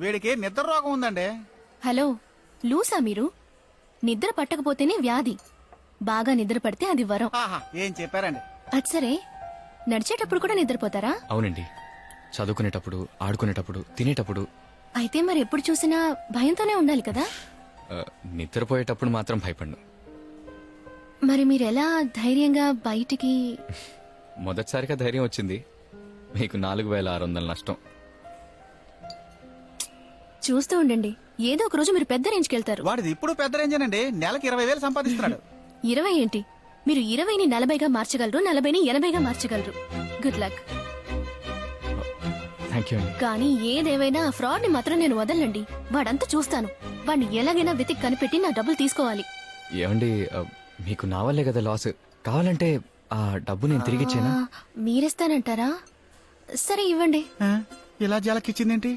వీడికి నిద్ర రోగం ఉందండి. హలో, లూసా మీరు? నిద్ర పట్టకపోతేనే వ్యాధి, బాగా నిద్ర పడితే అది వరం. ఆహా, ఏం చెప్పారండి. అచ్చరే, నడిచేటప్పుడు కూడా నిద్రపోతారా? అవునండి, చదువుకునేటప్పుడు, ఆడుకునేటప్పుడు, తినేటప్పుడు. అయితే మరి ఎప్పుడు చూసినా భయంతోనే ఉండాలి కదా? నిద్రపోయేటప్పుడు మాత్రం భయపడ్ను. మరి మీరెలా ధైర్యంగా బయటికి? మొదటిసారిగా ధైర్యం వచ్చింది. మీకు 4600 నష్టం. చూస్తూ ఉండండి, ఏదో ఒక రోజు మీరు పెద్ద రేంజ్కి వెళ్తారు. వాడిది ఇప్పుడు పెద్ద రేంజన్ అండి. నెలకి 20,000 సంపాదిస్తున్నాడు. 20 ఏంటి? మీరు 20ని 40గా మార్చగలరు, 40ని 80గా మార్చగలరు. Good luck. థ్యాంక్ యూ అండి. కానీ ఏదేవైనా ఆ ఫ్రాడ్ ని మాత్రం నేను వదలండి. వాడంతా చూస్తాను. వాడిని ఎలాగైనా వెతికి కనిపెట్టి నా డబ్బులు తీసుకోవాలి. ఏమండి, మీకు నా వల్లే కదా లాస్. కావాలంటే ఆ డబ్బు నేను తిరిగి ఇచ్చేనా? మీరిస్తానంటారా? సరే, ఇవ్వండి. ఇలా జలకిచ్చిందేంటి?